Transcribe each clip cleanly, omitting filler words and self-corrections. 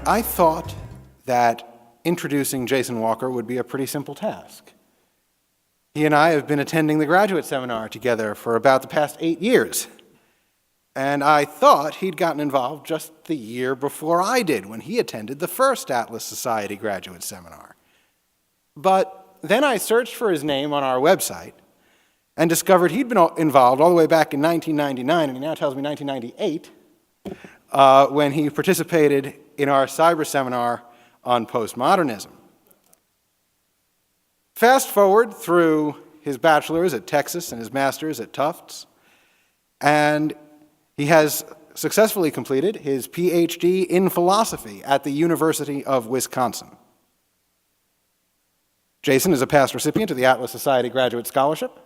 And I thought that introducing Jason Walker would be a pretty simple task. He and I have been attending the graduate seminar together for about the past 8 years. And I thought he'd gotten involved just the year before I did, when he attended the first Atlas Society graduate seminar. But then I searched for his name on our website and discovered he'd been involved all the way back in 1999, and he now tells me 1998, when he participated in our cyber seminar on postmodernism. Fast forward through his bachelor's at Texas and his master's at Tufts, and he has successfully completed his PhD in philosophy at the University of Wisconsin. Jason is a past recipient of the Atlas Society Graduate Scholarship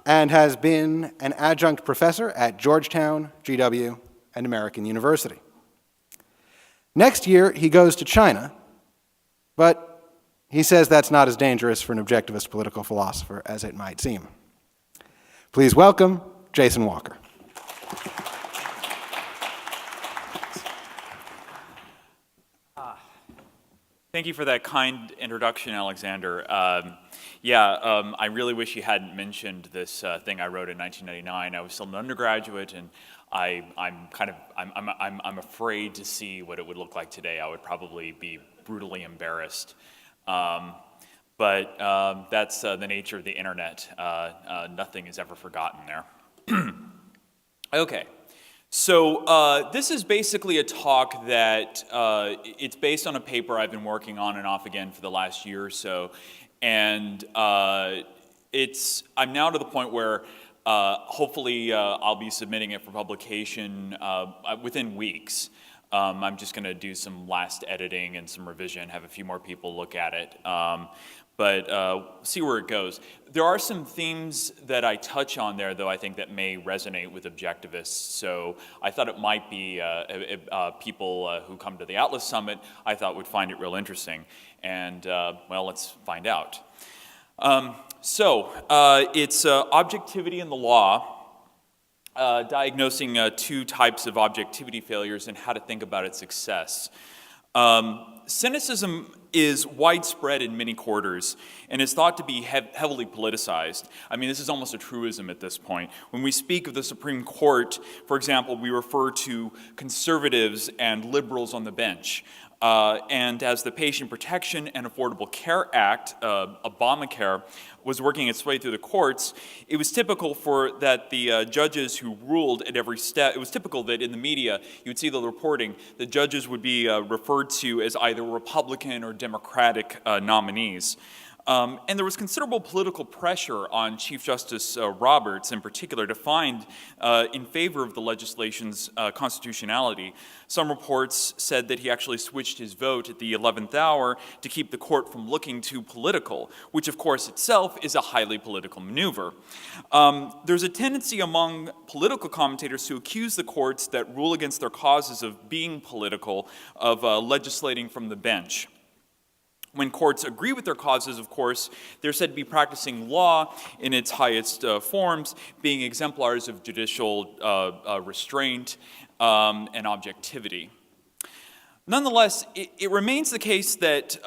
and has been an adjunct professor at Georgetown, GW, and American University. Next year, he goes to China, but he says that's not as dangerous for an objectivist political philosopher as it might seem. Please welcome Jason Walker. Thank you for that kind introduction, Alexander. I really wish you hadn't mentioned this thing I wrote in 1999. I was still an undergraduate, and I'm afraid to see what it would look like today. I would probably be brutally embarrassed. But that's the nature of the internet. Nothing is ever forgotten there. Okay. So this is basically a talk that it's based on a paper I've been working on and off again for the last year or so, and I'm now to the point where hopefully I'll be submitting it for publication within weeks. I'm just going to do some last editing and some revision, have a few more people look at it, but see where it goes. There are some themes that I touch on there, though, I think that may resonate with objectivists. So I thought it might be people who come to the Atlas Summit, I thought would find it real interesting. And, well, let's find out. It's objectivity in the law, diagnosing two types of objectivity failures and how to think about its success. Cynicism is widespread in many quarters and is thought to be heavily politicized. I mean, this is almost a truism at this point. When we speak of the Supreme Court, for example, we refer to conservatives and liberals on the bench. And as the Patient Protection and Affordable Care Act, Obamacare, was working its way through the courts, it was typical that the judges who ruled at every step, it was typical that in the media, you would see the reporting, the judges would be referred to as either Republican or Democratic nominees. And there was considerable political pressure on Chief Justice Roberts in particular to find in favor of the legislation's constitutionality. Some reports said that he actually switched his vote at the 11th hour to keep the court from looking too political, which of course itself is a highly political maneuver. There's a tendency among political commentators to accuse the courts that rule against their causes of being political, of legislating from the bench. When courts agree with their causes, of course, they're said to be practicing law in its highest forms, being exemplars of judicial restraint and objectivity. Nonetheless, it remains the case that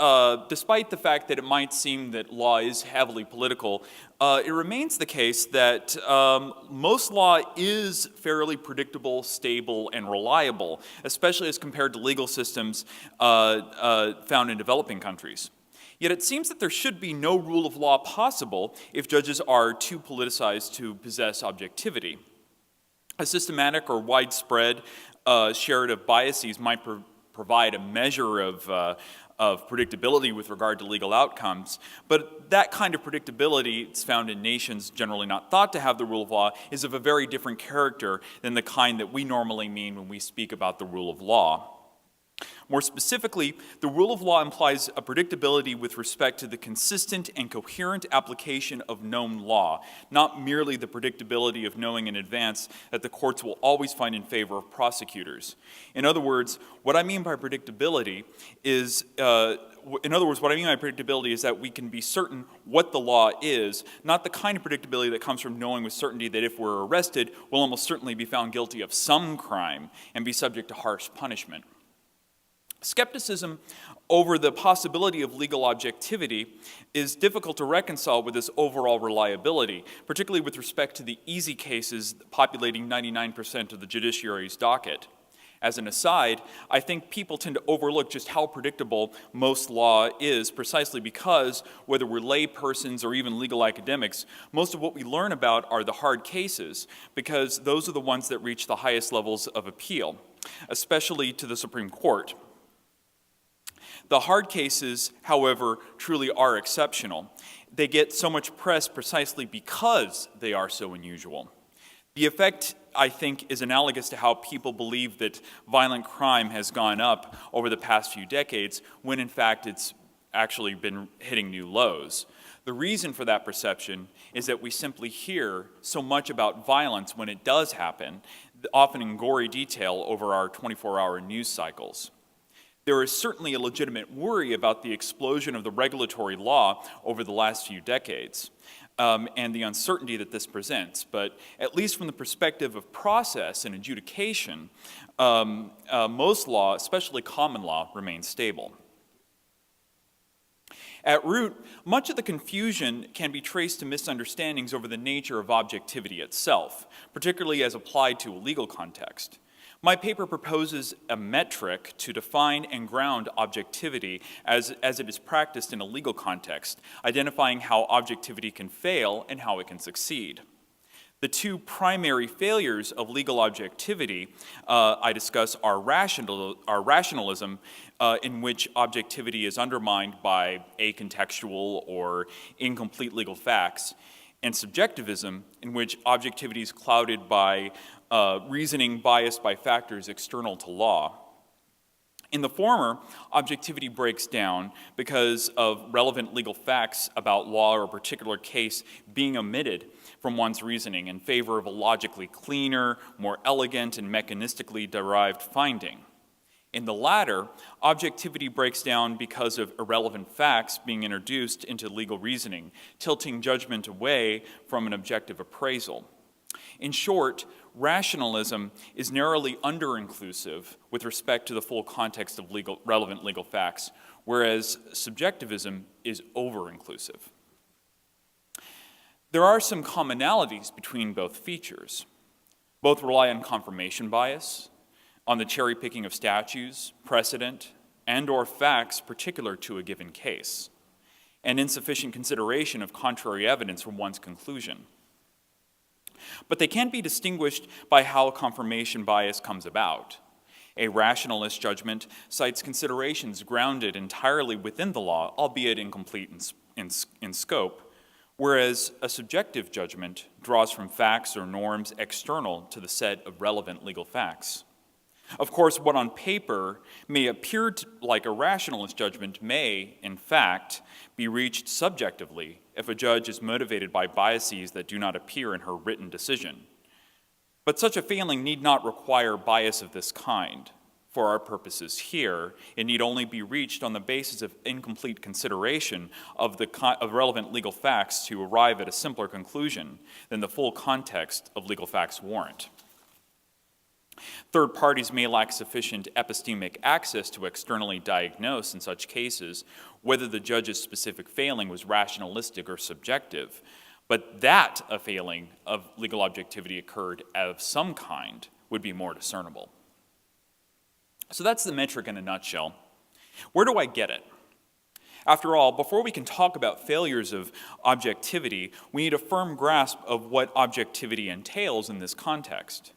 despite the fact that it might seem that law is heavily political, it remains the case that most law is fairly predictable, stable, and reliable, especially as compared to legal systems found in developing countries. Yet it seems that there should be no rule of law possible if judges are too politicized to possess objectivity. A systematic or widespread shared of biases might provide a measure of predictability with regard to legal outcomes, but that kind of predictability, it's found in nations generally not thought to have the rule of law, is of a very different character than the kind that we normally mean when we speak about the rule of law. More specifically, the rule of law implies a predictability with respect to the consistent and coherent application of known law, not merely the predictability of knowing in advance that the courts will always find in favor of prosecutors. In other words, what I mean by predictability is that we can be certain what the law is, not the kind of predictability that comes from knowing with certainty that if we're arrested, we'll almost certainly be found guilty of some crime and be subject to harsh punishment. Skepticism over the possibility of legal objectivity is difficult to reconcile with this overall reliability, particularly with respect to the easy cases populating 99% of the judiciary's docket. As an aside, I think people tend to overlook just how predictable most law is precisely because, whether we're lay persons or even legal academics, most of what we learn about are the hard cases because those are the ones that reach the highest levels of appeal, especially to the Supreme Court. The hard cases, however, truly are exceptional. They get so much press precisely because they are so unusual. The effect, I think, is analogous to how people believe that violent crime has gone up over the past few decades, when in fact it's actually been hitting new lows. The reason for that perception is that we simply hear so much about violence when it does happen, often in gory detail over our 24-hour news cycles. There is certainly a legitimate worry about the explosion of the regulatory law over the last few decades. And the uncertainty that this presents. But at least from the perspective of process and adjudication, most law, especially common law, remains stable. At root, much of the confusion can be traced to misunderstandings over the nature of objectivity itself, particularly as applied to a legal context. My paper proposes a metric to define and ground objectivity as it is practiced in a legal context, identifying how objectivity can fail and how it can succeed. The two primary failures of legal objectivity I discuss are rationalism, in which objectivity is undermined by acontextual or incomplete legal facts, and subjectivism, in which objectivity is clouded by reasoning biased by factors external to law. In the former, objectivity breaks down because of relevant legal facts about law or a particular case being omitted from one's reasoning in favor of a logically cleaner, more elegant, and mechanistically derived finding. In the latter, objectivity breaks down because of irrelevant facts being introduced into legal reasoning, tilting judgment away from an objective appraisal. In short, rationalism is narrowly under-inclusive with respect to the full context of relevant legal facts, whereas subjectivism is over-inclusive. There are some commonalities between both features. Both rely on confirmation bias, on the cherry-picking of statutes, precedent, and/or facts particular to a given case, and insufficient consideration of contrary evidence from one's conclusion. But they can be distinguished by how confirmation bias comes about. A rationalist judgment cites considerations grounded entirely within the law, albeit incomplete in scope, whereas a subjective judgment draws from facts or norms external to the set of relevant legal facts. Of course, what on paper may appear like a rationalist judgment may, in fact, be reached subjectively if a judge is motivated by biases that do not appear in her written decision. But such a failing need not require bias of this kind. For our purposes here, it need only be reached on the basis of incomplete consideration of relevant legal facts to arrive at a simpler conclusion than the full context of legal facts warrant. Third parties may lack sufficient epistemic access to externally diagnose in such cases whether the judge's specific failing was rationalistic or subjective, but that a failing of legal objectivity occurred of some kind would be more discernible. So that's the metric in a nutshell. Where do I get it? After all, before we can talk about failures of objectivity, we need a firm grasp of what objectivity entails in this context.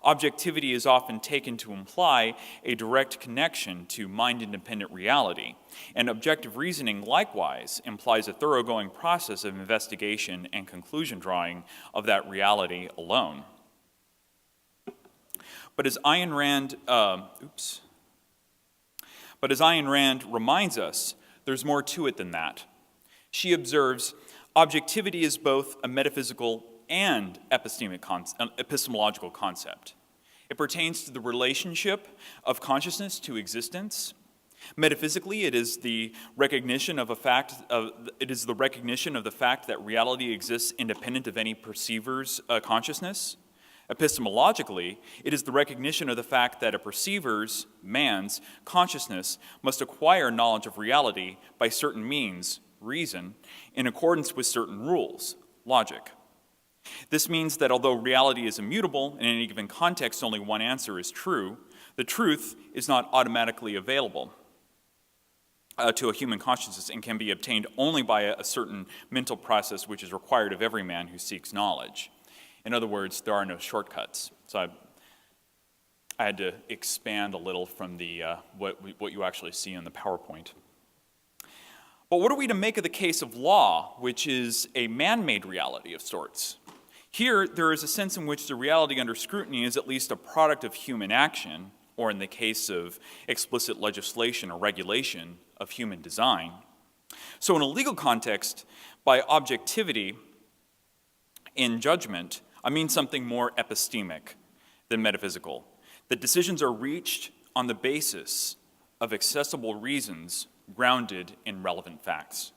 Objectivity is often taken to imply a direct connection to mind-independent reality, and objective reasoning likewise implies a thoroughgoing process of investigation and conclusion drawing of that reality alone. But as Ayn Rand reminds us, there's more to it than that. She observes, objectivity is both a metaphysical and epistemological concept. It pertains to the relationship of consciousness to existence. Metaphysically, it is the recognition of the fact that reality exists independent of any perceiver's consciousness. Epistemologically, it is the recognition of the fact that a perceiver's, man's, consciousness must acquire knowledge of reality by certain means, reason, in accordance with certain rules, logic. This means that although reality is immutable, in any given context only one answer is true, the truth is not automatically available to a human consciousness and can be obtained only by a certain mental process which is required of every man who seeks knowledge. In other words, there are no shortcuts. So I had to expand a little from the what you actually see in the PowerPoint. But what are we to make of the case of law, which is a man-made reality of sorts? Here, there is a sense in which the reality under scrutiny is at least a product of human action, or in the case of explicit legislation or regulation, of human design. So in a legal context, by objectivity in judgment, I mean something more epistemic than metaphysical. That decisions are reached on the basis of accessible reasons grounded in relevant facts.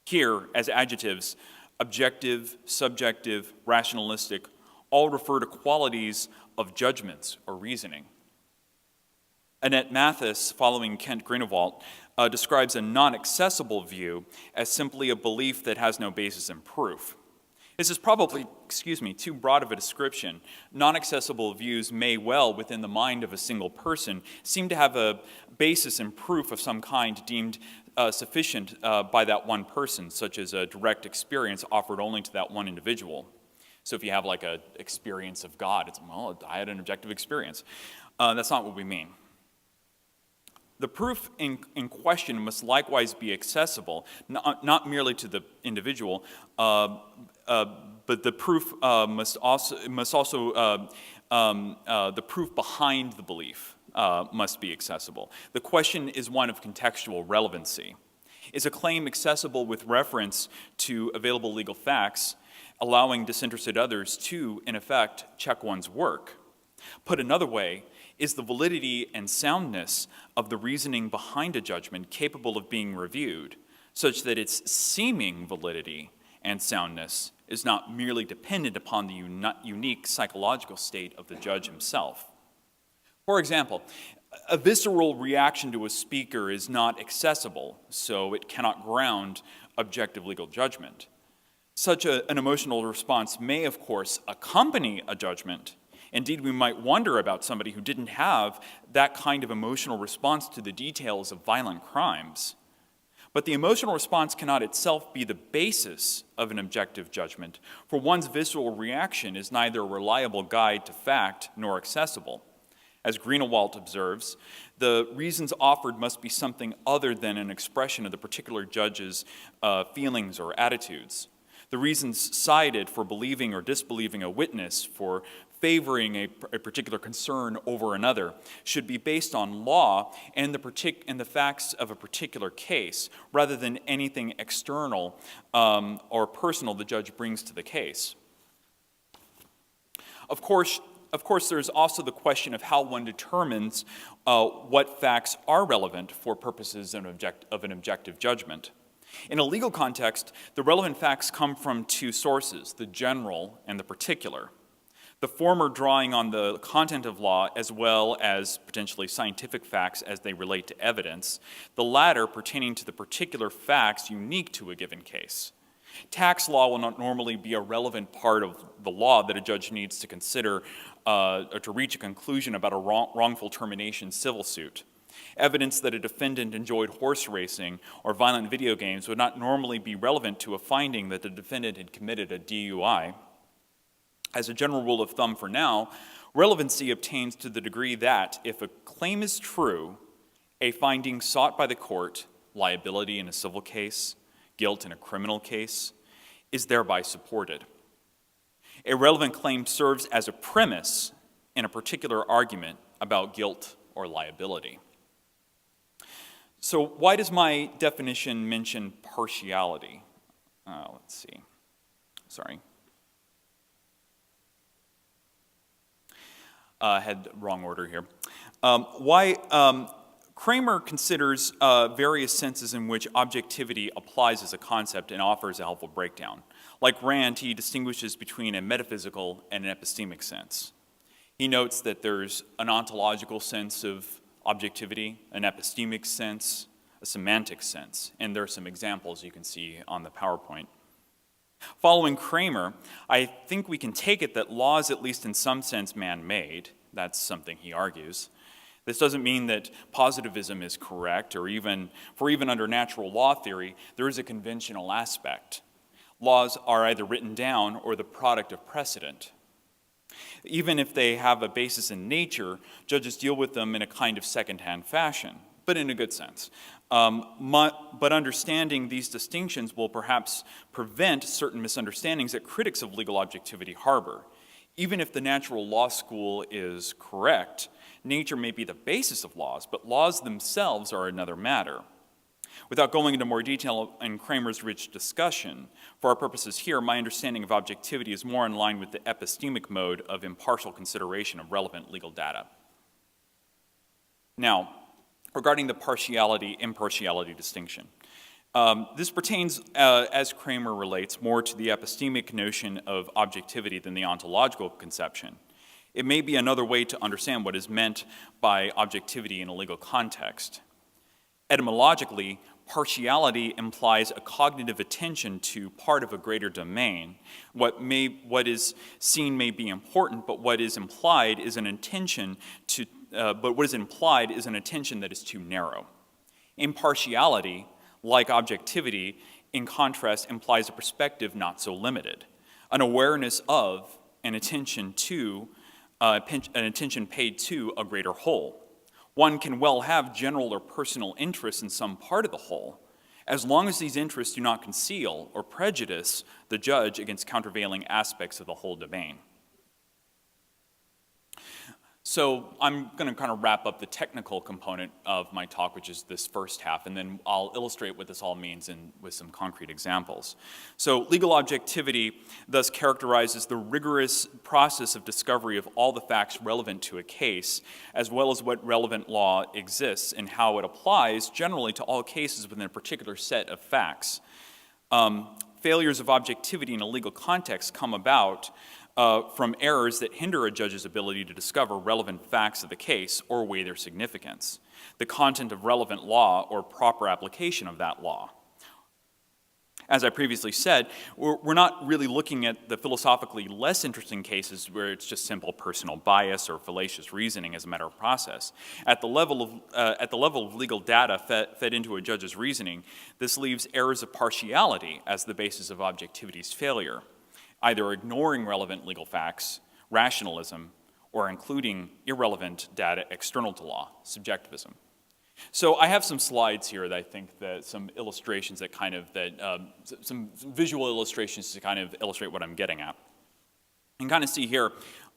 Here, as adjectives, objective, subjective, rationalistic, all refer to qualities of judgments or reasoning. Annette Mathis, following Kent Greenewalt, describes a non-accessible view as simply a belief that has no basis in proof. This is probably, too broad of a description. Non-accessible views may well, within the mind of a single person, seem to have a basis in proof of some kind deemed sufficient by that one person, such as a direct experience offered only to that one individual. So if you have like an experience of God, it's, well, I had an objective experience. That's not what we mean. The proof in question must likewise be accessible, not merely to the individual, but the proof the proof behind the belief must be accessible. The question is one of contextual relevancy. Is a claim accessible with reference to available legal facts, allowing disinterested others to, in effect, check one's work? Put another way, is the validity and soundness of the reasoning behind a judgment capable of being reviewed, such that its seeming validity and soundness is not merely dependent upon the unique psychological state of the judge himself? For example, a visceral reaction to a speaker is not accessible, so it cannot ground objective legal judgment. Such an emotional response may, of course, accompany a judgment. Indeed, we might wonder about somebody who didn't have that kind of emotional response to the details of violent crimes. But the emotional response cannot itself be the basis of an objective judgment, for one's visceral reaction is neither a reliable guide to fact nor accessible. As Greenewalt observes, the reasons offered must be something other than an expression of the particular judge's feelings or attitudes. The reasons cited for believing or disbelieving a witness, for favoring a particular concern over another, should be based on law and the facts of a particular case, rather than anything external or personal the judge brings to the case. Of course, there's also the question of how one determines what facts are relevant for purposes of an objective judgment. In a legal context, the relevant facts come from two sources, the general and the particular. The former drawing on the content of law as well as potentially scientific facts as they relate to evidence, the latter pertaining to the particular facts unique to a given case. Tax law will not normally be a relevant part of the law that a judge needs to consider or to reach a conclusion about a wrongful termination civil suit. Evidence that a defendant enjoyed horse racing or violent video games would not normally be relevant to a finding that the defendant had committed a DUI. As a general rule of thumb for now, relevancy obtains to the degree that, if a claim is true, a finding sought by the court, liability in a civil case, guilt in a criminal case, is thereby supported. A relevant claim serves as a premise in a particular argument about guilt or liability. So why does my definition mention partiality? Let's see. Sorry. I had the wrong order here. Kramer considers various senses in which objectivity applies as a concept and offers a helpful breakdown. Like Rand, he distinguishes between a metaphysical and an epistemic sense. He notes that there's an ontological sense of objectivity, an epistemic sense, a semantic sense, and there are some examples you can see on the PowerPoint. Following Kramer, I think we can take it that law is at least in some sense man-made. That's something he argues. This doesn't mean that positivism is correct, or even under natural law theory, there is a conventional aspect. Laws are either written down or the product of precedent. Even if they have a basis in nature, judges deal with them in a kind of second-hand fashion, but in a good sense. But understanding these distinctions will perhaps prevent certain misunderstandings that critics of legal objectivity harbor. Even if the natural law school is correct, nature may be the basis of laws, but laws themselves are another matter. Without going into more detail in Kramer's rich discussion, for our purposes here, my understanding of objectivity is more in line with the epistemic mode of impartial consideration of relevant legal data. Now, regarding the partiality-impartiality distinction, this pertains, as Kramer relates, more to the epistemic notion of objectivity than the ontological conception. It may be another way to understand what is meant by objectivity in a legal context. Etymologically, partiality implies a cognitive attention to part of a greater domain. What is seen may be important, but what is implied is an attention that is too narrow. Impartiality, like objectivity, in contrast, implies a perspective not so limited, an awareness of, an attention paid to a greater whole. One can well have general or personal interests in some part of the whole, as long as these interests do not conceal or prejudice the judge against countervailing aspects of the whole domain. So I'm going to kind of wrap up the technical component of my talk, which is this first half, and then I'll illustrate what this all means with some concrete examples. So legal objectivity thus characterizes the rigorous process of discovery of all the facts relevant to a case, as well as what relevant law exists and how it applies generally to all cases within a particular set of facts. Failures of objectivity in a legal context come about from errors that hinder a judge's ability to discover relevant facts of the case or weigh their significance, the content of relevant law or proper application of that law. As I previously said, we're not really looking at the philosophically less interesting cases where it's just simple personal bias or fallacious reasoning as a matter of process. At the level of legal data fed into a judge's reasoning, this leaves errors of partiality as the basis of objectivity's failure, either ignoring relevant legal facts, rationalism, or including irrelevant data external to law, subjectivism. So I have some slides here that I think that some illustrations that some visual illustrations to kind of illustrate what I'm getting at. You can kind of see here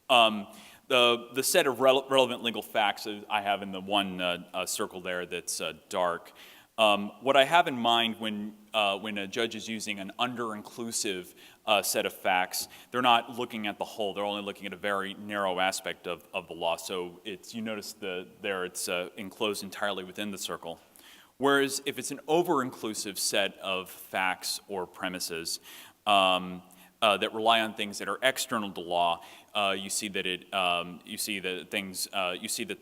the set of relevant legal facts that I have in the one circle there that's dark. What I have in mind when a judge is using an under-inclusive set of facts, they're not looking at the whole, they're only looking at a very narrow aspect of the law. So you notice it's enclosed entirely within the circle. Whereas if it's an over-inclusive set of facts or premises that rely on things that are external to law, you see that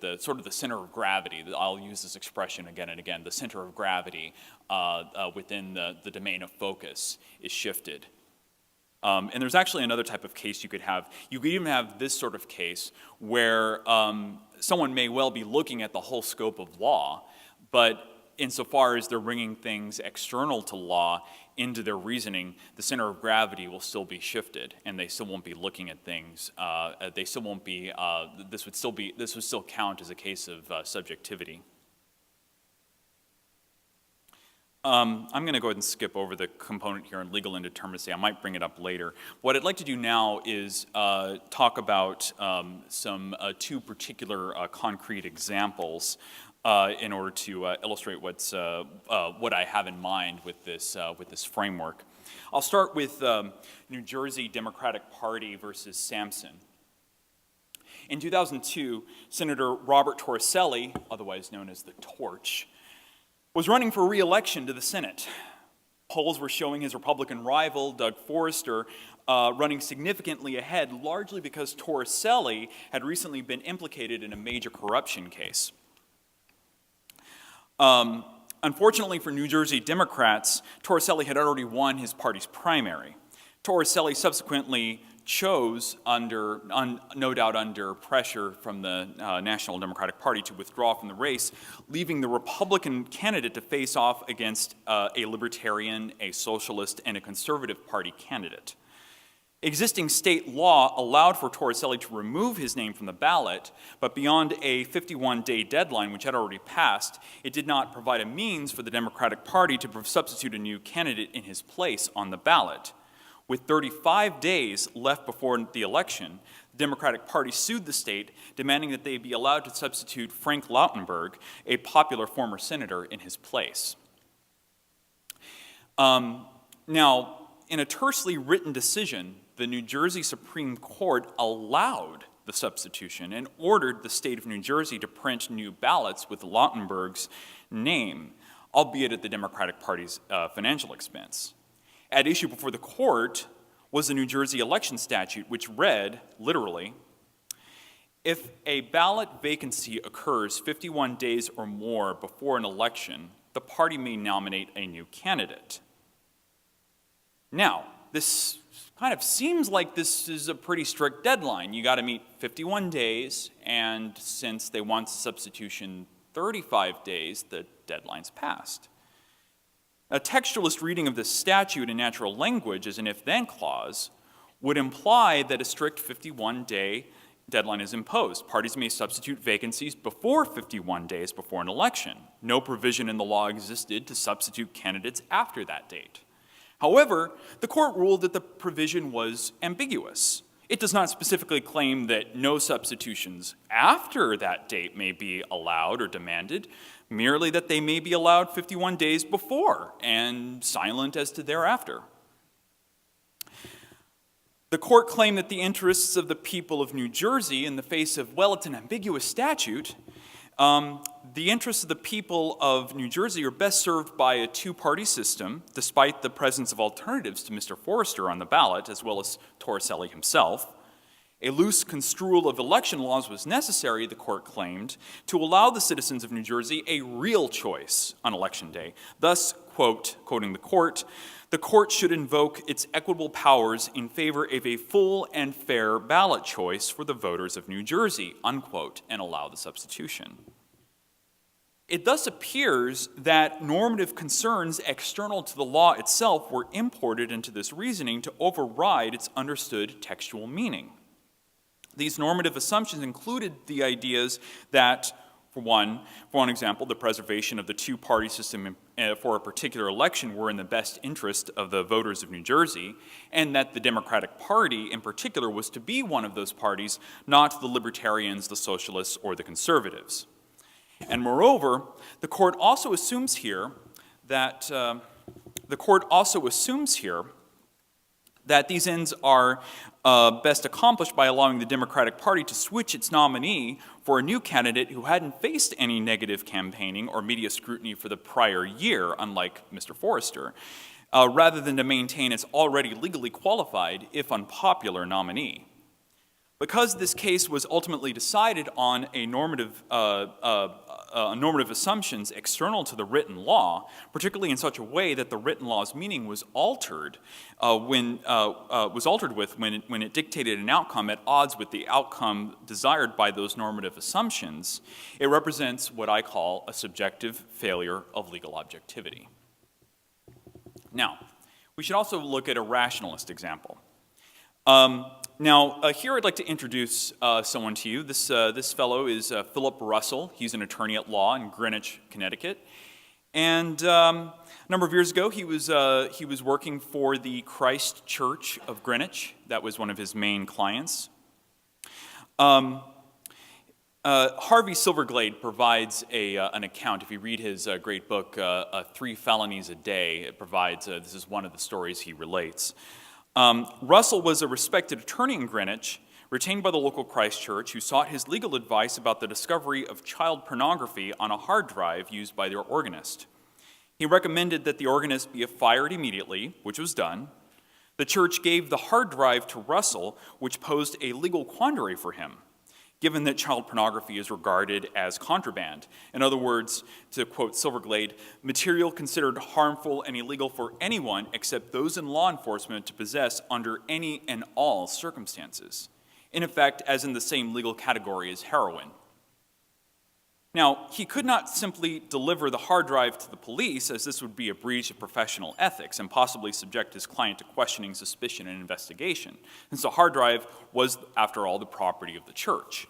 the sort of the center of gravity, I'll use this expression again and again, the center of gravity within the domain of focus is shifted. And there's actually another type of case you could have. You could even have this sort of case where someone may well be looking at the whole scope of law, but insofar as they're bringing things external to law into their reasoning, the center of gravity will still be shifted, and they still won't be looking at things. This would still count as a case of subjectivity. I'm going to go ahead and skip over the component here on legal indeterminacy. I might bring it up later. What I'd like to do now is talk about some two particular concrete examples in order to illustrate what I have in mind with this framework. I'll start with New Jersey Democratic Party versus Sampson. In 2002, Senator Robert Torricelli, otherwise known as the Torch, was running for re-election to the Senate. Polls were showing his Republican rival, Doug Forrester, running significantly ahead, largely because Torricelli had recently been implicated in a major corruption case. Unfortunately for New Jersey Democrats, Torricelli had already won his party's primary. Torricelli subsequently chose, no doubt under pressure from the National Democratic Party, to withdraw from the race, leaving the Republican candidate to face off against a libertarian, a socialist, and a conservative party candidate. Existing state law allowed for Torricelli to remove his name from the ballot, but beyond a 51-day deadline, which had already passed, it did not provide a means for the Democratic Party to substitute a new candidate in his place on the ballot. With 35 days left before the election, the Democratic Party sued the state, demanding that they be allowed to substitute Frank Lautenberg, a popular former senator, in his place. Now, in a tersely written decision, the New Jersey Supreme Court allowed the substitution and ordered the state of New Jersey to print new ballots with Lautenberg's name, albeit at the Democratic Party's financial expense. At issue before the court was the New Jersey election statute, which read, literally, if a ballot vacancy occurs 51 days or more before an election, the party may nominate a new candidate. Now, this kind of seems like this is a pretty strict deadline. You got to meet 51 days, and since they want substitution 35 days, the deadline's passed. A textualist reading of this statute in natural language as an if-then clause would imply that a strict 51-day deadline is imposed. Parties may substitute vacancies before 51 days before an election. No provision in the law existed to substitute candidates after that date. However, the court ruled that the provision was ambiguous. It does not specifically claim that no substitutions after that date may be allowed or demanded, merely that they may be allowed 51 days before and silent as to thereafter. The court claimed that the interests of the people of New Jersey in the face of, well, it's an ambiguous statute, the interests of the people of New Jersey are best served by a two-party system, despite the presence of alternatives to Mr. Forrester on the ballot, as well as Torricelli himself. A loose construal of election laws was necessary, the court claimed, to allow the citizens of New Jersey a real choice on Election Day. Thus, quote, quoting the court should invoke its equitable powers in favor of a full and fair ballot choice for the voters of New Jersey, unquote, and allow the substitution. It thus appears that normative concerns external to the law itself were imported into this reasoning to override its understood textual meaning. These normative assumptions included the ideas that, for one example, the preservation of the two-party system for a particular election were in the best interest of the voters of New Jersey, and that the Democratic Party in particular was to be one of those parties, not the libertarians, the socialists, or the conservatives. And moreover, the court also assumes here that these ends are best accomplished by allowing the Democratic Party to switch its nominee for a new candidate who hadn't faced any negative campaigning or media scrutiny for the prior year, unlike Mr. Forrester, rather than to maintain its already legally qualified, if unpopular, nominee. Because this case was ultimately decided on a normative assumptions external to the written law, particularly in such a way that the written law's meaning was altered when it dictated an outcome at odds with the outcome desired by those normative assumptions, it represents what I call a subjective failure of legal objectivity. Now, we should also look at a rationalist example. Here I'd like to introduce someone to you. This fellow is Philip Russell. He's an attorney at law in Greenwich, Connecticut. And a number of years ago, he was working for the Christ Church of Greenwich. That was one of his main clients. Harvey Silverglade provides an account. If you read his great book, 3 Felonies a Day, it provides, this is one of the stories he relates. Russell was a respected attorney in Greenwich, retained by the local Christ Church, who sought his legal advice about the discovery of child pornography on a hard drive used by their organist. He recommended that the organist be fired immediately, which was done. The church gave the hard drive to Russell, which posed a legal quandary for him, given that child pornography is regarded as contraband. In other words, to quote Silverglade, material considered harmful and illegal for anyone except those in law enforcement to possess under any and all circumstances. In effect, as in the same legal category as heroin. Now, he could not simply deliver the hard drive to the police, as this would be a breach of professional ethics and possibly subject his client to questioning, suspicion, and investigation, since the hard drive was, after all, the property of the church.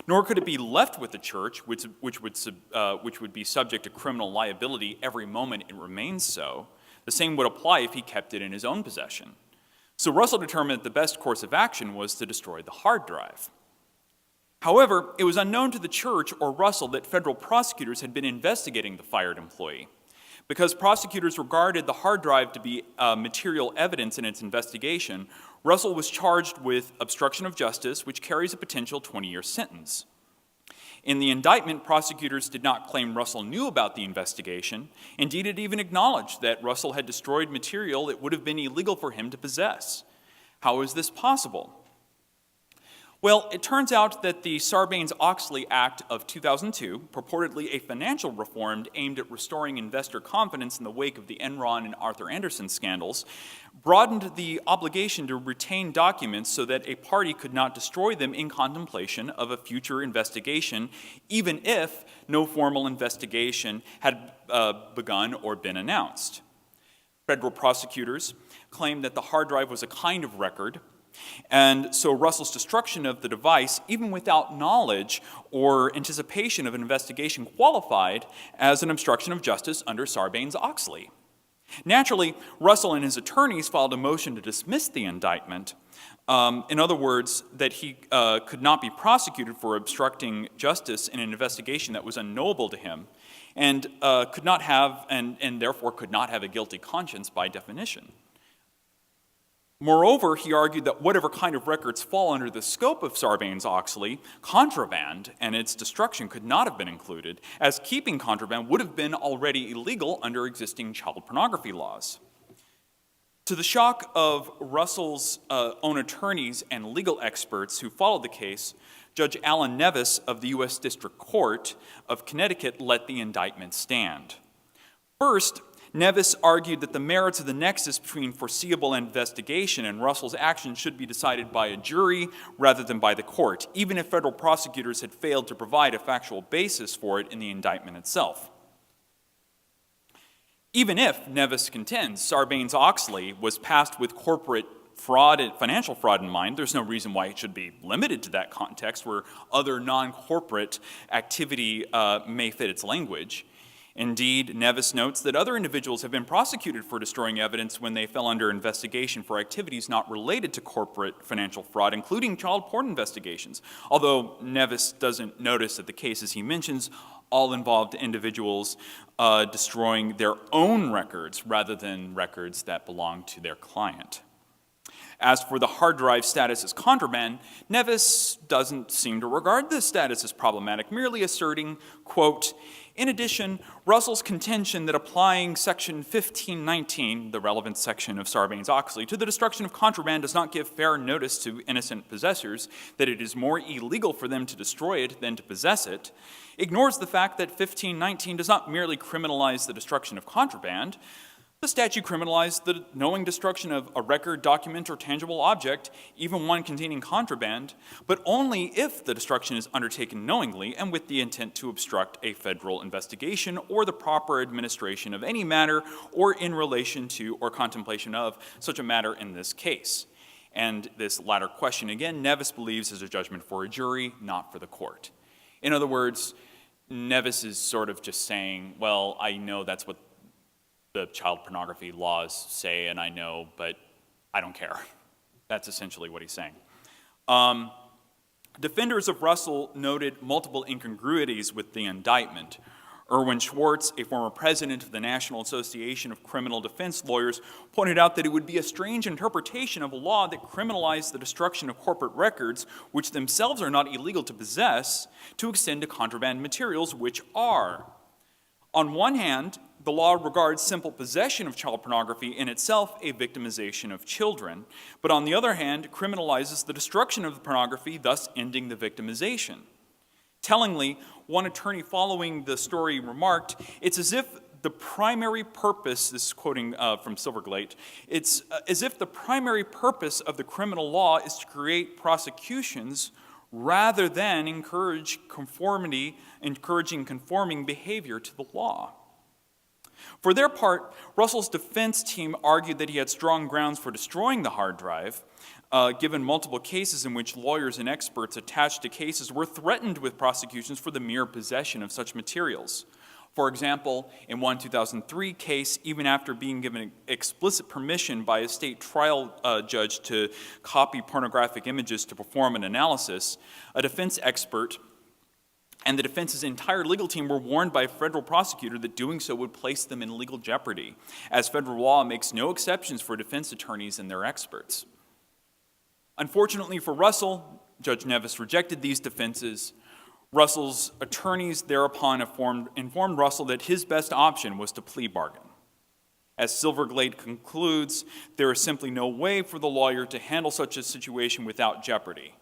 Nor could it be left with the church, which would be subject to criminal liability every moment it remains so. The same would apply if he kept it in his own possession. So Russell determined that the best course of action was to destroy the hard drive. However, it was unknown to the church or Russell that federal prosecutors had been investigating the fired employee. Because prosecutors regarded the hard drive to be material evidence in its investigation, Russell was charged with obstruction of justice, which carries a potential 20-year sentence. In the indictment, prosecutors did not claim Russell knew about the investigation. Indeed, it even acknowledged that Russell had destroyed material it would have been illegal for him to possess. How is this possible? Well, it turns out that the Sarbanes-Oxley Act of 2002, purportedly a financial reform aimed at restoring investor confidence in the wake of the Enron and Arthur Andersen scandals, broadened the obligation to retain documents so that a party could not destroy them in contemplation of a future investigation, even if no formal investigation had begun or been announced. Federal prosecutors claimed that the hard drive was a kind of record, and so Russell's destruction of the device, even without knowledge or anticipation of an investigation, qualified as an obstruction of justice under Sarbanes-Oxley. Naturally, Russell and his attorneys filed a motion to dismiss the indictment. In other words, that he could not be prosecuted for obstructing justice in an investigation that was unknowable to him, and could not have, and therefore could not have a guilty conscience by definition. Moreover, he argued that whatever kind of records fall under the scope of Sarbanes-Oxley, contraband and its destruction could not have been included, as keeping contraband would have been already illegal under existing child pornography laws. To the shock of Russell's own attorneys and legal experts who followed the case, Judge Alan Nevis of the U.S. District Court of Connecticut let the indictment stand. First, Nevis argued that the merits of the nexus between foreseeable investigation and Russell's actions should be decided by a jury rather than by the court, even if federal prosecutors had failed to provide a factual basis for it in the indictment itself. Even if, Nevis contends, Sarbanes-Oxley was passed with corporate fraud and financial fraud in mind, there's no reason why it should be limited to that context where other non-corporate activity may fit its language. Indeed, Nevis notes that other individuals have been prosecuted for destroying evidence when they fell under investigation for activities not related to corporate financial fraud, including child porn investigations, although Nevis doesn't notice that the cases he mentions all involved individuals destroying their own records rather than records that belonged to their client. As for the hard drive status as contraband, Nevis doesn't seem to regard this status as problematic, merely asserting, quote, in addition, Russell's contention that applying Section 1519, the relevant section of Sarbanes-Oxley, to the destruction of contraband does not give fair notice to innocent possessors that it is more illegal for them to destroy it than to possess it, ignores the fact that 1519 does not merely criminalize the destruction of contraband. The statute criminalized the knowing destruction of a record, document, or tangible object, even one containing contraband, but only if the destruction is undertaken knowingly and with the intent to obstruct a federal investigation or the proper administration of any matter or in relation to or contemplation of such a matter in this case. And this latter question, again, Nevis believes is a judgment for a jury, not for the court. In other words, Nevis is sort of just saying, well, I know that's what the child pornography laws say, and I know, but I don't care. That's essentially what he's saying. Defenders of Russell noted multiple incongruities with the indictment. Erwin Schwartz, a former president of the National Association of Criminal Defense Lawyers, pointed out that it would be a strange interpretation of a law that criminalized the destruction of corporate records, which themselves are not illegal to possess, to extend to contraband materials, which are. On one hand, the law regards simple possession of child pornography in itself a victimization of children, but on the other hand, criminalizes the destruction of the pornography, thus ending the victimization. Tellingly, one attorney following the story remarked, "It's as if the primary purpose," this is quoting from Silverglate, "it's as if the primary purpose of the criminal law is to create prosecutions rather than encouraging conforming behavior to the law." For their part, Russell's defense team argued that he had strong grounds for destroying the hard drive, given multiple cases in which lawyers and experts attached to cases were threatened with prosecutions for the mere possession of such materials. For example, in one 2003 case, even after being given explicit permission by a state trial judge to copy pornographic images to perform an analysis, a defense expert and the defense's entire legal team were warned by a federal prosecutor that doing so would place them in legal jeopardy, as federal law makes no exceptions for defense attorneys and their experts. Unfortunately for Russell, Judge Nevis rejected these defenses. Russell's attorneys thereupon informed Russell that his best option was to plea bargain. As Silverglade concludes, there is simply no way for the lawyer to handle such a situation without jeopardy.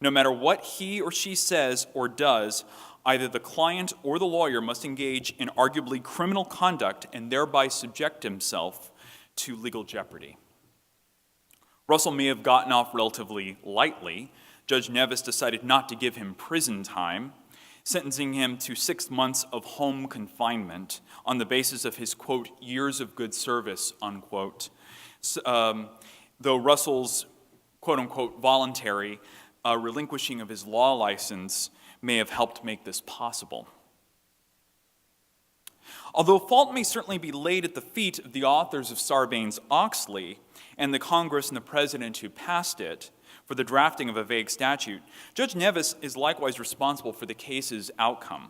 No matter what he or she says or does, either the client or the lawyer must engage in arguably criminal conduct and thereby subject himself to legal jeopardy. Russell may have gotten off relatively lightly. Judge Nevis decided not to give him prison time, sentencing him to 6 months of home confinement on the basis of his, quote, years of good service, unquote. Though Russell's, quote unquote, voluntary relinquishing of his law license may have helped make this possible. Although fault may certainly be laid at the feet of the authors of Sarbanes-Oxley and the Congress and the President who passed it for the drafting of a vague statute, Judge Nevis is likewise responsible for the case's outcome.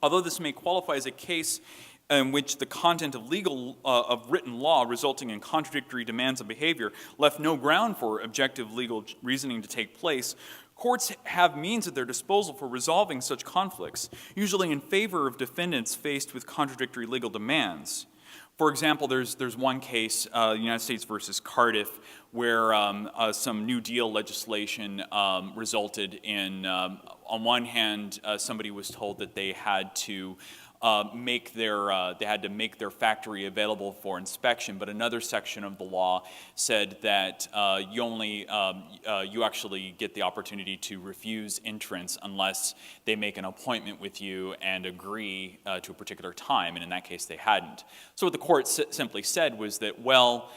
Although this may qualify as a case in which the content of written law resulting in contradictory demands of behavior left no ground for objective legal reasoning to take place, courts have means at their disposal for resolving such conflicts, usually in favor of defendants faced with contradictory legal demands. For example, there's one case, United States versus Cardiff, where some New Deal legislation resulted in, on one hand, somebody was told that they had to make their factory available for inspection, but another section of the law said that you actually get the opportunity to refuse entrance unless they make an appointment with you and agree to a particular time, and in that case they hadn't. So what the court simply said was that, well,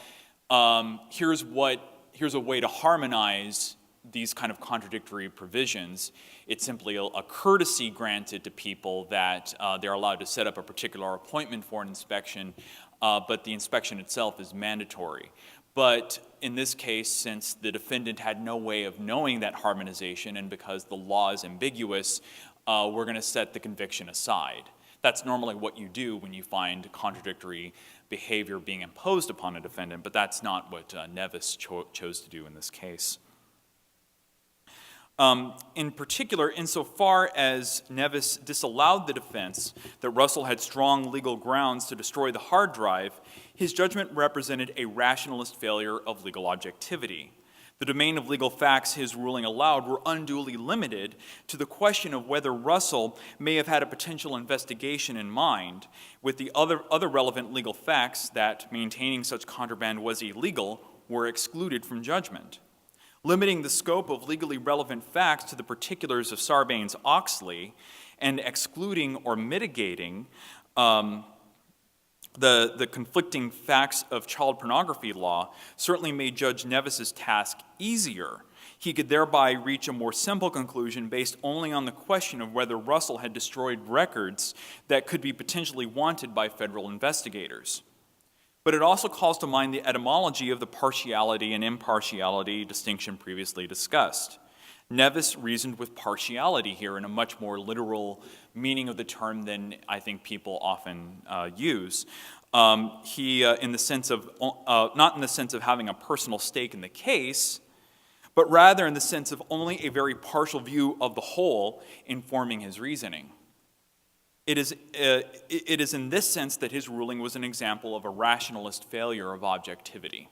here's a way to harmonize these kind of contradictory provisions. It's simply a courtesy granted to people that they're allowed to set up a particular appointment for an inspection, but the inspection itself is mandatory. But in this case, since the defendant had no way of knowing that harmonization and because the law is ambiguous, we're going to set the conviction aside. That's normally what you do when you find contradictory behavior being imposed upon a defendant, but that's not what Nevis chose to do in this case. In particular, insofar as Nevis disallowed the defense that Russell had strong legal grounds to destroy the hard drive, his judgment represented a rationalist failure of legal objectivity. The domain of legal facts his ruling allowed were unduly limited to the question of whether Russell may have had a potential investigation in mind, with the other relevant legal facts that maintaining such contraband was illegal were excluded from judgment. Limiting the scope of legally relevant facts to the particulars of Sarbanes-Oxley and excluding or mitigating the conflicting facts of child pornography law certainly made Judge Nevis's task easier. He could thereby reach a more simple conclusion based only on the question of whether Russell had destroyed records that could be potentially wanted by federal investigators. But it also calls to mind the etymology of the partiality and impartiality distinction previously discussed. Nevis reasoned with partiality here in a much more literal meaning of the term than I think people often use. In the sense of, not in the sense of having a personal stake in the case, but rather in the sense of only a very partial view of the whole informing his reasoning. It is in this sense that his ruling was an example of a rationalist failure of objectivity.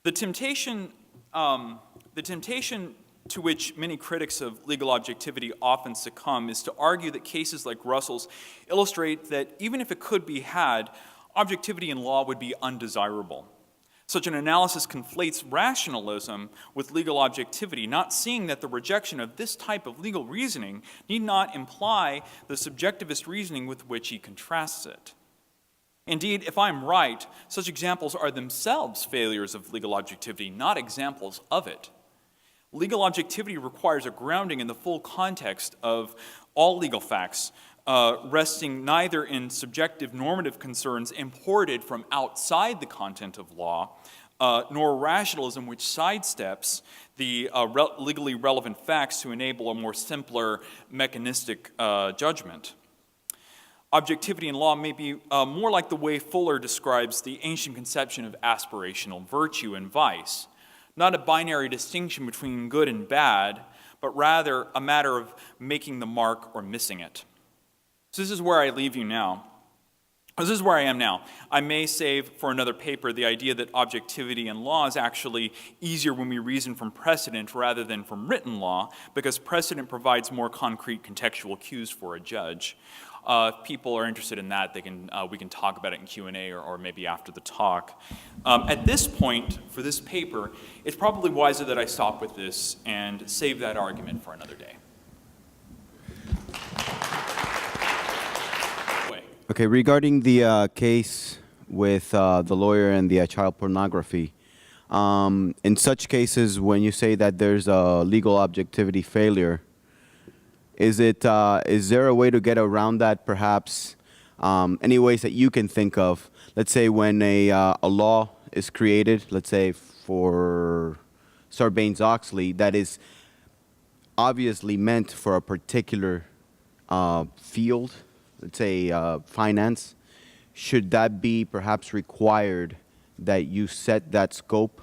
The temptation to which many critics of legal objectivity often succumb is to argue that cases like Russell's illustrate that even if it could be had, objectivity in law would be undesirable. Such an analysis conflates rationalism with legal objectivity, not seeing that the rejection of this type of legal reasoning need not imply the subjectivist reasoning with which he contrasts it. Indeed, if I'm right, such examples are themselves failures of legal objectivity, not examples of it. Legal objectivity requires a grounding in the full context of all legal facts, resting neither in subjective normative concerns imported from outside the content of law, nor rationalism which sidesteps the legally relevant facts to enable a more simpler mechanistic judgment. Objectivity in law may be more like the way Fuller describes the ancient conception of aspirational virtue and vice, not a binary distinction between good and bad, but rather a matter of making the mark or missing it. So this is where I leave you now. This is where I am now. I may save for another paper the idea that objectivity in law is actually easier when we reason from precedent rather than from written law, because precedent provides more concrete contextual cues for a judge. If people are interested in that, we can talk about it in Q&A or maybe after the talk. At this point, for this paper, it's probably wiser that I stop with this and save that argument for another day. Okay, regarding the case with the lawyer and the child pornography, in such cases, when you say that there's a legal objectivity failure, is there a way to get around that, perhaps? Any ways that you can think of? Let's say when a law is created, let's say for Sarbanes-Oxley, that is obviously meant for a particular field, let's say finance, should that be perhaps required that you set that scope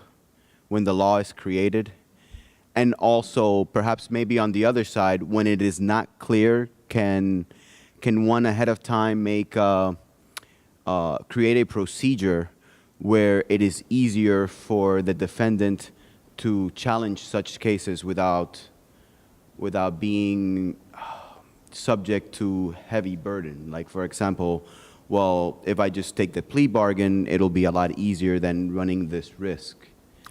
when the law is created? And also, perhaps maybe on the other side, when it is not clear, can one ahead of time make create a procedure where it is easier for the defendant to challenge such cases without being subject to heavy burden? Like, for example, well, if I just take the plea bargain, it'll be a lot easier than running this risk.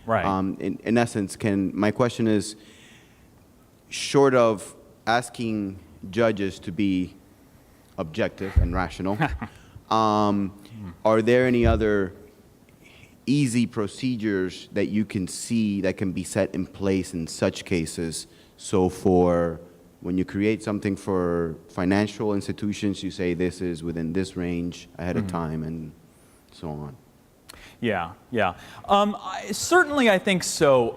Right. In essence, my question is, short of asking judges to be objective and rational, are there any other easy procedures that you can see that can be set in place in such cases? So for when you create something for financial institutions, you say this is within this range ahead of time and so on. Yeah. Certainly, I think so.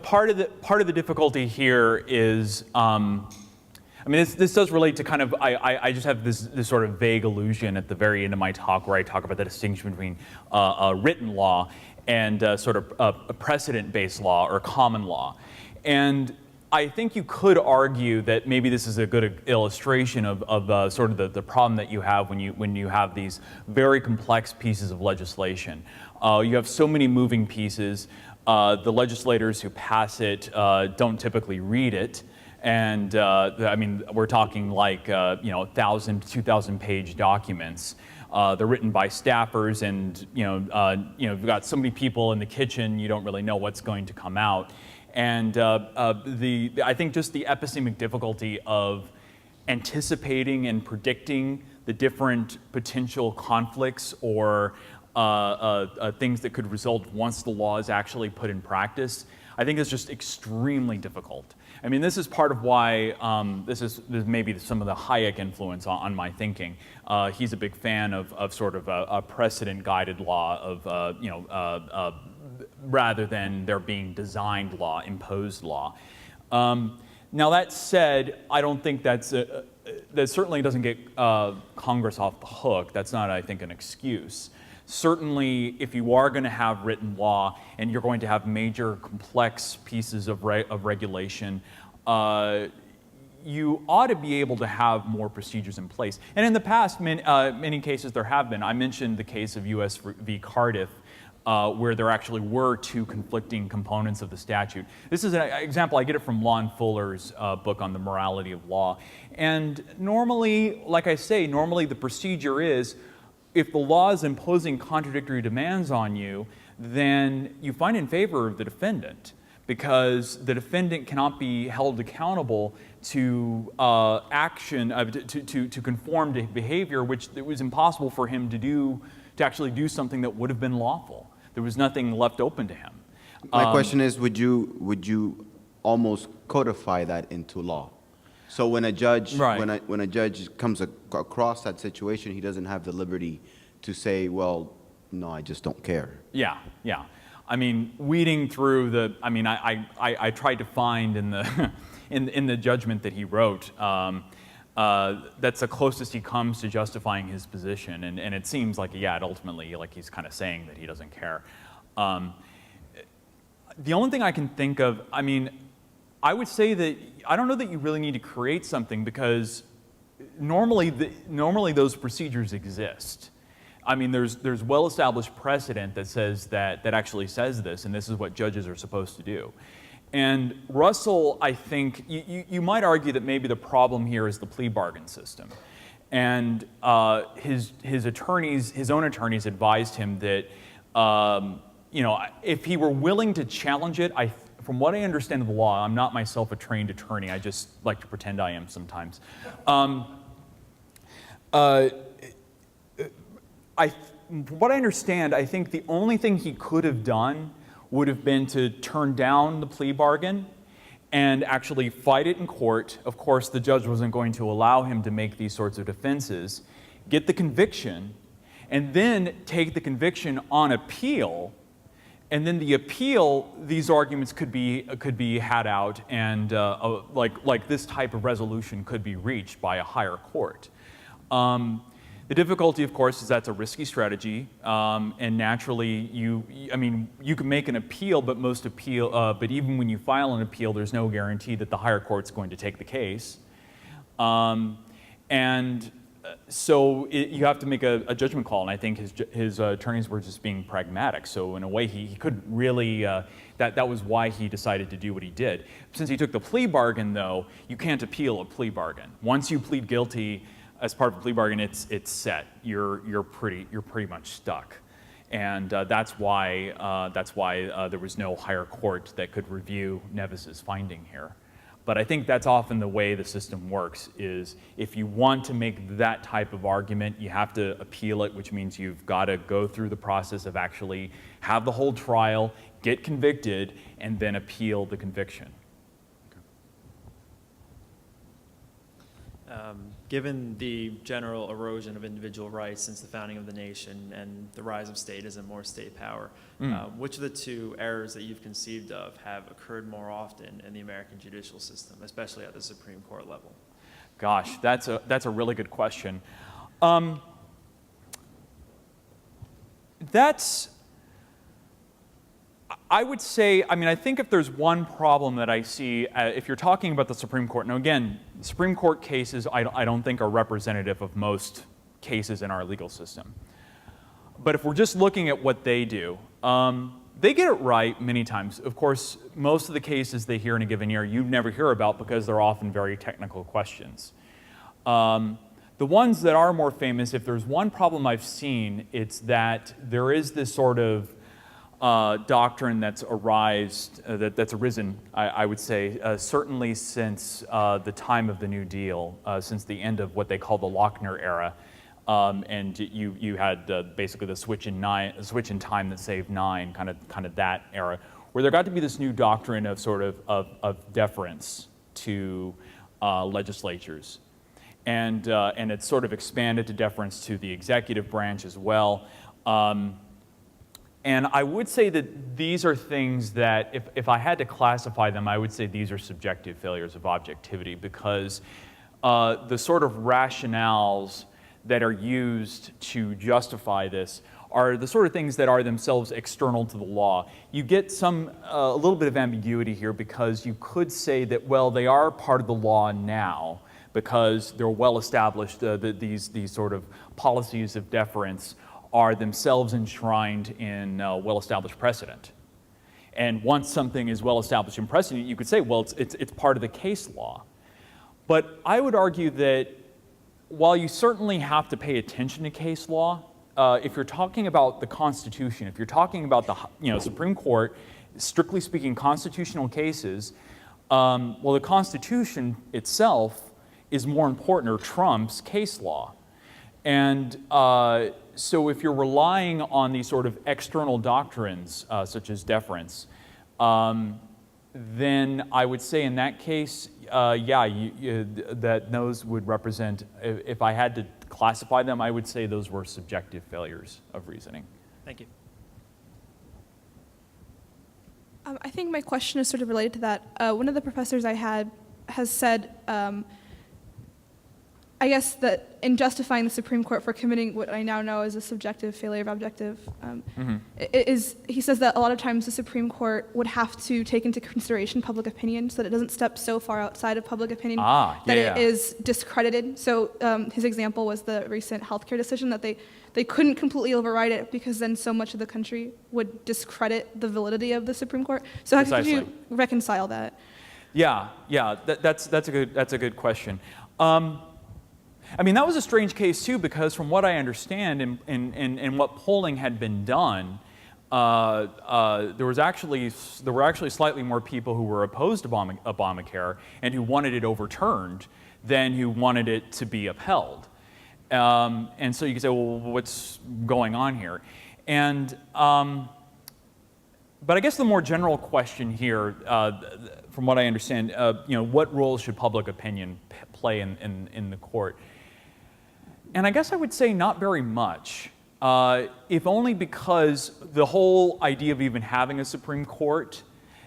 Part of the difficulty here is, this does relate to kind of, I just have this sort of vague illusion at the very end of my talk where I talk about the distinction between written law and sort of a precedent-based law or common law. And I think you could argue that maybe this is a good illustration of sort of the problem that you have when you have these very complex pieces of legislation. You have so many moving pieces. The legislators who pass it don't typically read it. And we're talking like 1,000 to 2,000 page documents. They're written by staffers, and you've got so many people in the kitchen, you don't really know what's going to come out. And I think just the epistemic difficulty of anticipating and predicting the different potential conflicts or things that could result once the law is actually put in practice, I think is just extremely difficult. I mean, this is part of why this is maybe some of the Hayek influence on my thinking. He's a big fan of sort of a precedent-guided law of rather than there being designed law, imposed law. Now that said, I don't think that certainly doesn't get Congress off the hook. That's not, I think, an excuse. Certainly, if you are going to have written law and you're going to have major complex pieces of regulation, you ought to be able to have more procedures in place. And in the past, many cases there have been. I mentioned the case of U.S. v. Cardiff, where there actually were two conflicting components of the statute. This is an example, I get it from Lon Fuller's book on the morality of law. And normally, like I say, normally the procedure is, if the law is imposing contradictory demands on you, then you find in favor of the defendant, because the defendant cannot be held accountable to action, to conform to behavior which it was impossible for him to do, to actually do something that would have been lawful. There was nothing left open to him. My question is, would you almost codify that into law? So when a judge, Right. when a judge comes across that situation, he doesn't have the liberty to say, well, no, I just don't care. Yeah, yeah. I mean, weeding through the, I mean, I tried to find in the, in the judgment that he wrote, that's the closest he comes to justifying his position. And it seems like, yeah, ultimately, like he's kind of saying that he doesn't care. The only thing I can think of, I mean, I would say that, I don't know that you really need to create something, because normally those procedures exist. I mean, there's well-established precedent that says that actually says this, and this is what judges are supposed to do. And Russell, I think, you might argue that maybe the problem here is the plea bargain system. And his attorneys, his own attorneys, advised him that, you know, if he were willing to challenge it, from what I understand of the law, I'm not myself a trained attorney, I just like to pretend I am sometimes. From what I understand, I think the only thing he could have done would have been to turn down the plea bargain and actually fight it in court. Of course, the judge wasn't going to allow him to make these sorts of defenses, get the conviction, and then take the conviction on appeal. And then the appeal, these arguments could be had out, and like this type of resolution could be reached by a higher court. The difficulty, of course, is that's a risky strategy, and naturally, I mean, you can make an appeal, but but even when you file an appeal, there's no guarantee that the higher court's going to take the case, so you have to make a judgment call, and I think his attorneys were just being pragmatic. So in a way, he couldn't really. That was why he decided to do what he did. Since he took the plea bargain, though, you can't appeal a plea bargain. Once you plead guilty as part of a plea bargain, it's set. You're pretty much stuck, and that's why there was no higher court that could review Nevis's finding here. But I think that's often the way the system works, is if you want to make that type of argument, you have to appeal it, which means you've got to go through the process of actually have the whole trial, get convicted, and then appeal the conviction. Given the general erosion of individual rights since the founding of the nation and the rise of statism, more state power, which of the two errors that you've conceived of have occurred more often in the American judicial system, especially at the Supreme Court level? Gosh, that's a really good question. I would say, I mean, I think if there's one problem that I see, if you're talking about the Supreme Court, now again, Supreme Court cases I don't think are representative of most cases in our legal system. But if we're just looking at what they do, they get it right many times. Of course, most of the cases they hear in a given year, you never hear about because they're often very technical questions. The ones that are more famous, if there's one problem I've seen, it's that there is this sort of doctrine that's arisen, I would say, certainly since the time of the New Deal, since the end of what they call the Lochner era, and you had basically the switch in time that saved nine, kind of that era, where there got to be this new doctrine of sort of deference to legislatures, and it's sort of expanded to deference to the executive branch as well. And I would say that these are things that, if I had to classify them, I would say these are subjective failures of objectivity, because the sort of rationales that are used to justify this are the sort of things that are themselves external to the law. You get a little bit of ambiguity here, because you could say that, well, they are part of the law now because they're well established, these sort of policies of deference are themselves enshrined in well-established precedent. And once something is well-established in precedent, you could say, well, it's part of the case law. But I would argue that while you certainly have to pay attention to case law, if you're talking about the Constitution, if you're talking about the Supreme Court, strictly speaking, constitutional cases, well, the Constitution itself is more important, or trumps case law. And so if you're relying on these sort of external doctrines, such as deference, then I would say in that case, that those would represent, if I had to classify them, I would say those were subjective failures of reasoning. Thank you. I think my question is sort of related to that. One of the professors I had has said, I guess that in justifying the Supreme Court for committing what I now know is a subjective failure of objective, he says that a lot of times the Supreme Court would have to take into consideration public opinion so that it doesn't step so far outside of public opinion that it is discredited. So his example was the recent healthcare decision, that they couldn't completely override it because then so much of the country would discredit the validity of the Supreme Court. So how could you reconcile that? That's a good question. I mean, that was a strange case too, because from what I understand in what polling had been done, there were actually slightly more people who were opposed to Obamacare and who wanted it overturned than who wanted it to be upheld. And so you can say, well, what's going on here? And but I guess the more general question here, from what I understand, what role should public opinion play in the court? And I guess I would say not very much, if only because the whole idea of even having a Supreme Court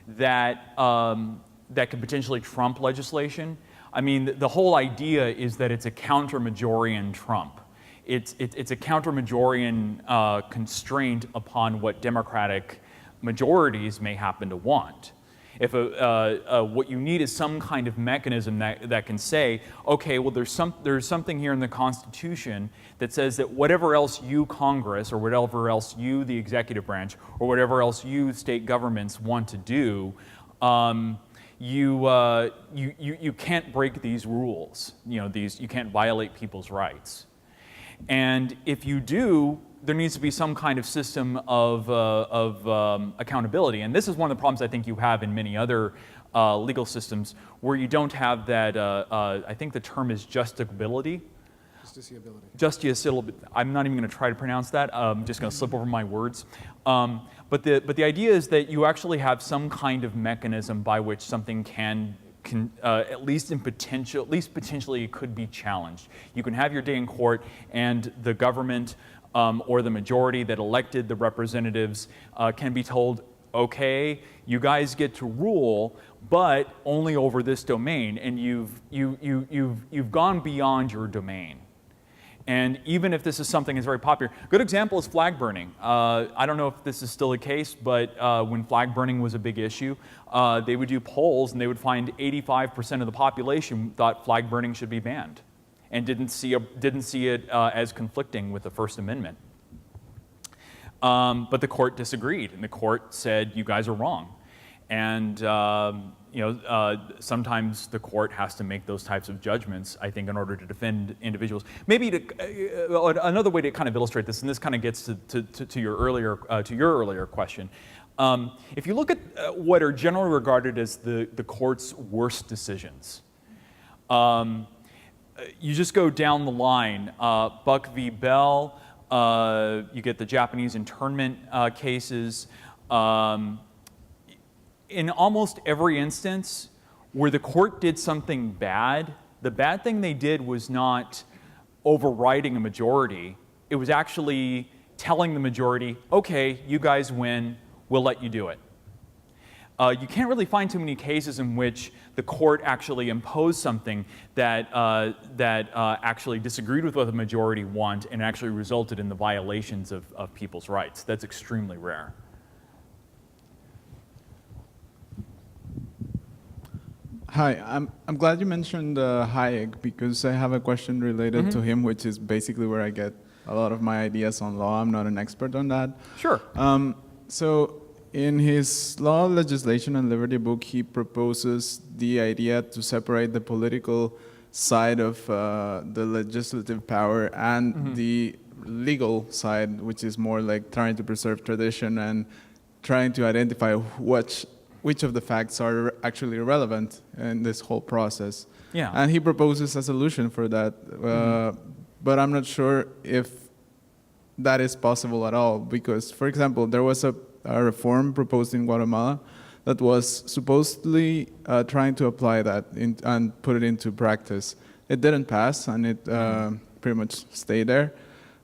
that could potentially trump legislation, I mean, the whole idea is that it's a counter-majorian trump. It's a counter-majorian constraint upon what Democratic majorities may happen to want. If what you need is some kind of mechanism that can say, okay, well, there's something here in the Constitution that says that whatever else you, Congress, or whatever else you, the executive branch, or whatever else you, state governments, want to do, you can't break these rules. You can't violate people's rights. And if you do, there needs to be some kind of system of accountability. And this is one of the problems I think you have in many other legal systems where you don't have that, I think the term is justiciability. Justiciability. I'm not even going to try to pronounce that. I'm just going to slip over my words. But the idea is that you actually have some kind of mechanism by which something can at least potentially it could be challenged. You can have your day in court, and the government or the majority that elected the representatives can be told, okay, you guys get to rule, but only over this domain, and you've gone beyond your domain. And even if this is something that's very popular, good example is flag burning. I don't know if this is still the case, but when flag burning was a big issue, they would do polls and they would find 85% of the population thought flag burning should be banned, and didn't see it as conflicting with the First Amendment. But the court disagreed, and the court said, you guys are wrong. And sometimes the court has to make those types of judgments, I think, in order to defend individuals. Maybe another way to kind of illustrate this, and this kind of gets to your earlier question. If you look at what are generally regarded as the court's worst decisions, you just go down the line. Buck v. Bell, you get the Japanese internment cases. In almost every instance where the court did something bad, the bad thing they did was not overriding a majority. It was actually telling the majority, okay, you guys win, we'll let you do it. You can't really find too many cases in which the court actually imposed something that, actually disagreed with what the majority want and actually resulted in the violations of people's rights. That's extremely rare. Hi, I'm glad you mentioned Hayek, because I have a question related to him, which is basically where I get a lot of my ideas on law. I'm not an expert on that. Sure. So in his Law, Legislation, and Liberty book, he proposes the idea to separate the political side of the legislative power and the legal side, which is more like trying to preserve tradition and trying to identify which of the facts are actually relevant in this whole process. Yeah. And he proposes a solution for that, but I'm not sure if that is possible at all, because, for example, there was a reform proposed in Guatemala that was supposedly trying to apply that and put it into practice. It didn't pass, and it pretty much stayed there.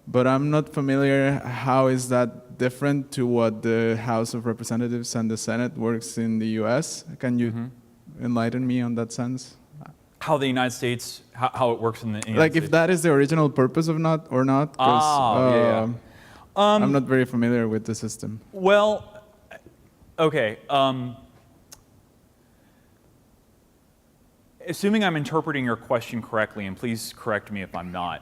But I'm not familiar how is that different to what the House of Representatives and the Senate works in the U.S. Can you enlighten me on that sense? How the United States, how it works in the United Like States. if that is the original purpose of not, 'cause, I'm not very familiar with the system. Well, okay. Assuming I'm interpreting your question correctly, and please correct me if I'm not.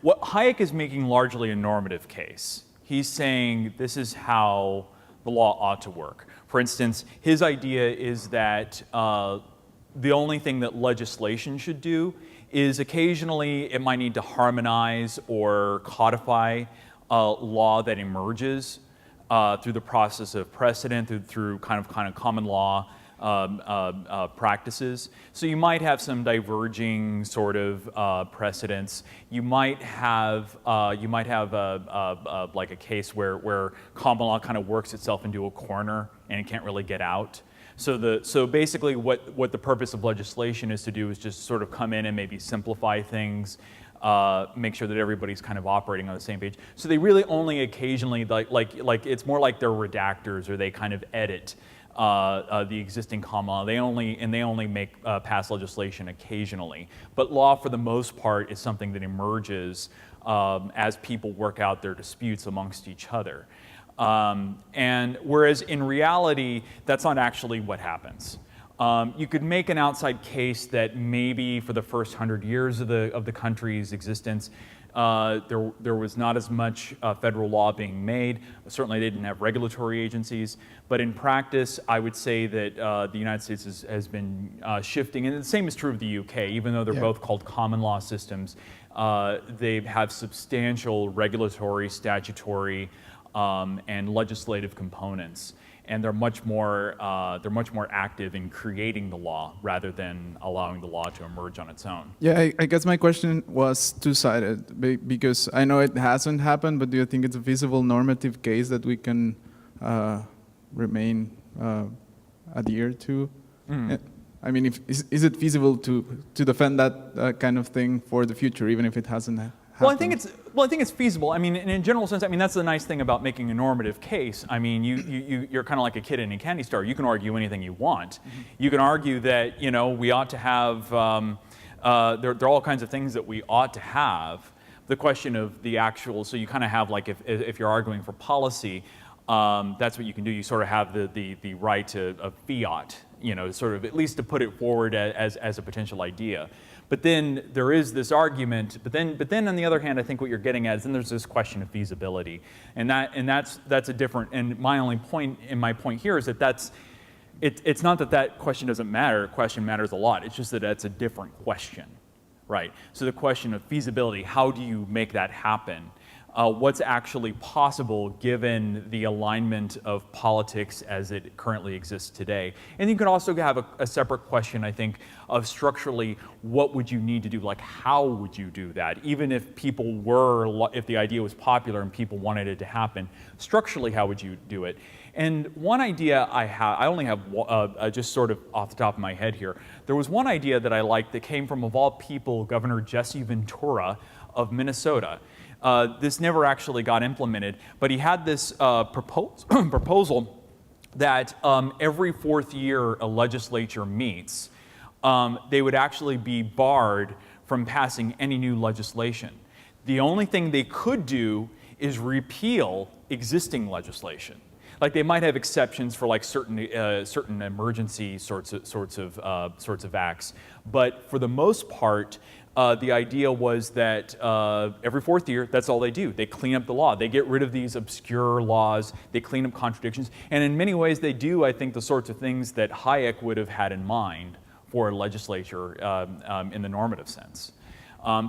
What Hayek is making largely a normative case. He's saying this is how the law ought to work. For instance, his idea is that the only thing that legislation should do is occasionally it might need to harmonize or codify a law that emerges through the process of precedent, through kind of common law practices. So you might have some diverging sort of precedents. You might have like a case where common law kind of works itself into a corner and it can't really get out. So basically what the purpose of legislation is to do is just sort of come in and maybe simplify things, make sure that everybody's kind of operating on the same page. So they really only occasionally, like it's more like they're redactors, or they kind of edit the existing common law. They only make pass legislation occasionally. But law, for the most part, is something that emerges as people work out their disputes amongst each other. And whereas in reality, that's not actually what happens. You could make an outside case that maybe for the first 100 years of the country's existence, there was not as much federal law being made. Certainly they didn't have regulatory agencies. But in practice, I would say that the United States has been shifting. And the same is true of the UK. Even though they're both called common law systems, they have substantial regulatory, statutory, and legislative components. And they're much more active in creating the law rather than allowing the law to emerge on its own. Yeah, I guess my question was two-sided, because I know it hasn't happened, but do you think it's a feasible normative case that we can remain adhere to? I mean, is it feasible to defend that kind of thing for the future, even if it hasn't happened? Well, I think it's feasible. I mean, in a general sense, I mean, that's the nice thing about making a normative case. I mean, you're kind of like a kid in a candy store. You can argue anything you want. You can argue that, we ought to have, there are all kinds of things that we ought to have. The question of the actual, so you kind of have, like, if you're arguing for policy, that's what you can do. You sort of have the right of fiat, sort of at least to put it forward as a potential idea. But then there is this argument. But then on the other hand, I think what you're getting at is then there's this question of feasibility, and that's a different. And my point here is that it's not that question doesn't matter. Question matters a lot. It's just that that's a different question, right? So the question of feasibility, how do you make that happen? What's actually possible given the alignment of politics as it currently exists today. And you can also have a separate question, I think, of structurally, what would you need to do? Like, how would you do that? Even if if the idea was popular and people wanted it to happen, structurally, how would you do it? And one idea I only have just sort of off the top of my head here. There was one idea that I liked that came from, of all people, Governor Jesse Ventura of Minnesota. This never actually got implemented, but he had this proposal that every fourth year a legislature meets, they would actually be barred from passing any new legislation. The only thing they could do is repeal existing legislation. Like they might have exceptions for like certain emergency sorts of acts, but for the most part, the idea was that every fourth year, that's all they do. They clean up the law. They get rid of these obscure laws. They clean up contradictions. And in many ways, they do, I think, the sorts of things that Hayek would have had in mind for a legislature in the normative sense.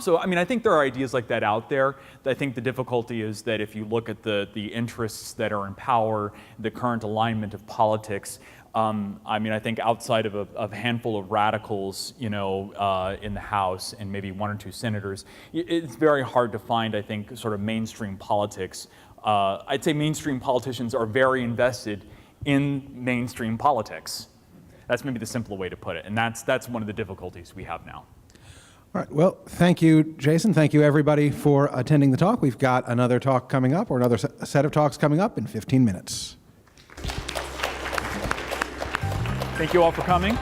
So, I mean, I think there are ideas like that out there. I think the difficulty is that if you look at the interests that are in power, the current alignment of politics, I mean, I think outside of a handful of radicals, you know, in the House and maybe one or two senators, it's very hard to find, I think, sort of mainstream politics. I'd say mainstream politicians are very invested in mainstream politics. That's maybe the simpler way to put it, and that's one of the difficulties we have now. All right, well, thank you, Jason. Thank you, everybody, for attending the talk. We've got another talk coming up, or another set of talks coming up in 15 minutes. Thank you all for coming.